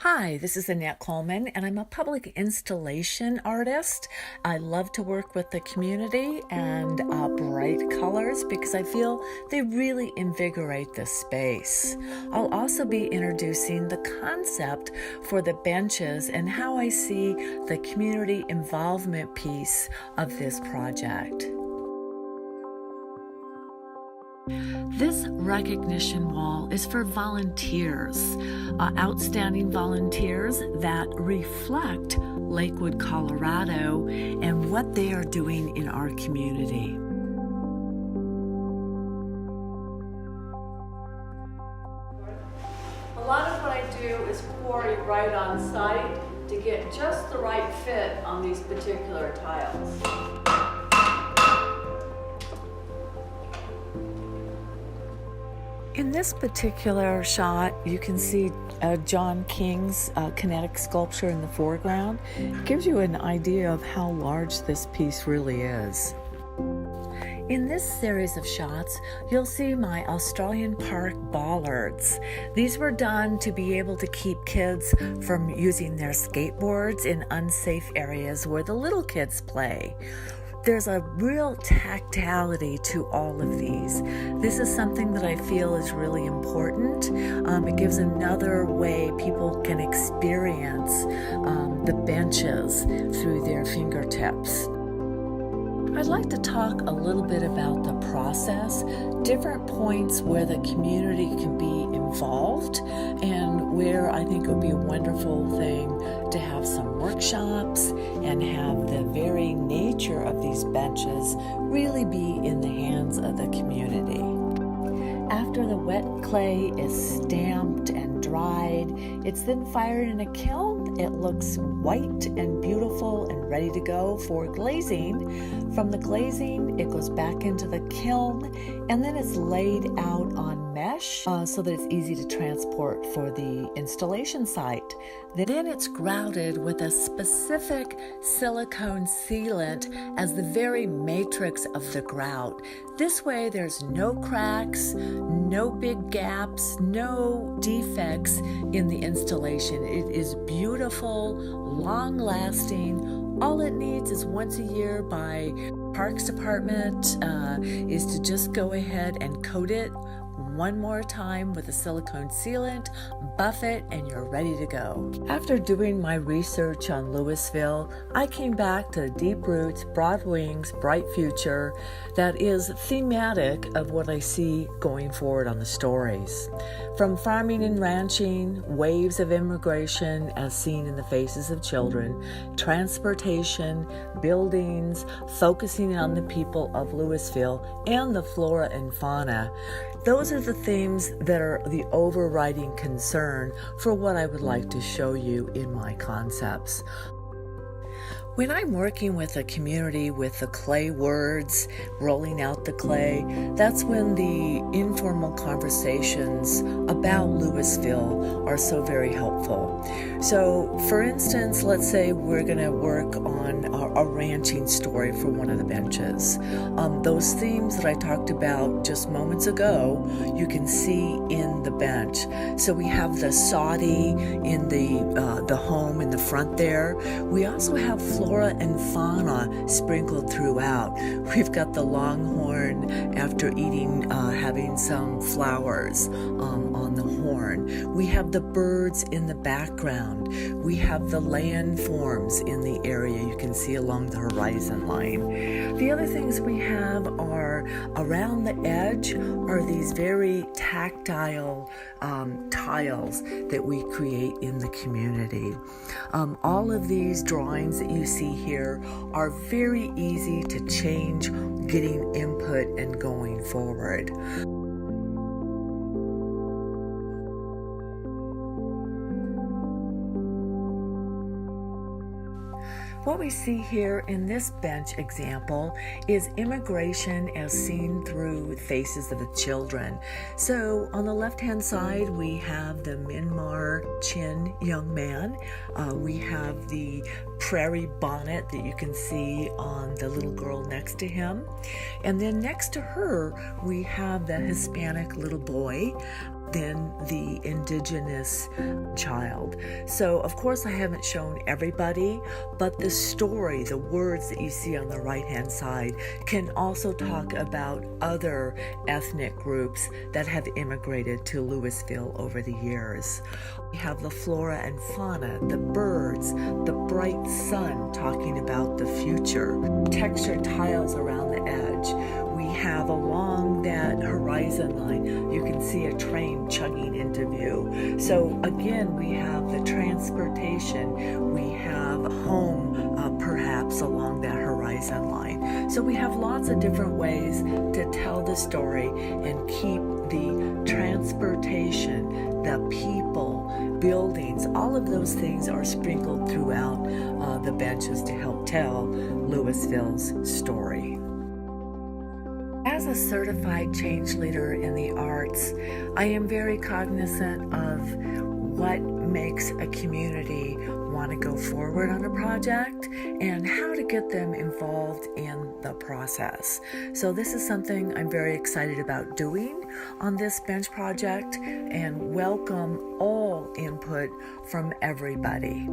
Hi, this is Annette Coleman, and I'm a public installation artist. I love to work with the community and bright colors because I feel they really invigorate the space. I'll also be introducing the concept for the benches and how I see the community involvement piece of this project. This recognition wall is for volunteers, outstanding volunteers that reflect Lakewood, Colorado, and what they are doing in our community. A lot of what I do is quarry right on site to get just the right fit on these particular tiles. In this particular shot, you can see John King's kinetic sculpture in the foreground. It gives you an idea of how large this piece really is. In this series of shots, you'll see my Australian Park bollards. These were done to be able to keep kids from using their skateboards in unsafe areas where the little kids play. There's a real tactility to all of these. This is something that I feel is really important. It gives another way people can experience the benches through their fingertips. I'd like to talk a little bit about the process, different points where the community can be involved, and where I think it would be a wonderful thing to have some workshops and have the very nature of these benches really be in the hands of the community. After the wet clay is stamped and dried, it's then fired in a kiln. It looks white and beautiful and ready to go for glazing. From the glazing, it goes back into the kiln, and then it's laid out on mesh so that it's easy to transport for the installation site. Then it's grouted with a specific silicone sealant as the very matrix of the grout. This way there's no cracks, no big gaps, no defects in the installation. It is beautiful, long-lasting. All it needs is once a year by Parks Department is to just go ahead and coat it one more time with a silicone sealant, buff it, and you're ready to go. After doing my research on Lewisville, I came back to deep roots, broad wings, bright future that is thematic of what I see going forward on the stories. From farming and ranching, waves of immigration as seen in the faces of children, transportation, buildings, focusing on the people of Lewisville and the flora and fauna. Those are the themes that are the overriding concern for what I would like to show you in my concepts. When I'm working with a community with the clay words, rolling out the clay, that's when the informal conversations about Lewisville are so very helpful. So, for instance, let's say we're going to work on a ranching story for one of the benches. Those themes that I talked about just moments ago, you can see in the bench. So we have the soddy in the home in the front there. We also have flora and fauna sprinkled throughout. We've got the longhorn after eating, having some flowers on the horn. We have the birds in the background. We have the landforms in the area you can see along the horizon line. The other things we have are around the edge are these very tactile tiles that we create in the community. All of these drawings that you see here are very easy to change, getting input and going forward. What we see here in this bench example is immigration as seen through faces of the children. So on the left-hand side, we have the Myanmar Chin young man. We have the prairie bonnet that you can see on the little girl next to him. And then next to her, we have the Hispanic little boy. than the indigenous child. So of course I haven't shown everybody, but the story, the words that you see on the right hand side can also talk about other ethnic groups that have immigrated to Lewisville over the years. We have the flora and fauna, the birds, the bright sun talking about the future, textured tiles around the edge. We have along that horizon line, you can see a train chugging into view. So again, we have the transportation, we have home perhaps along that horizon line. So we have lots of different ways to tell the story and keep the transportation, the people, buildings, all of those things are sprinkled throughout the benches to help tell Lewisville's story. As a certified change leader in the arts, I am very cognizant of what makes a community want to go forward on a project and how to get them involved in the process. So this is something I'm very excited about doing on this bench project and welcome all input from everybody.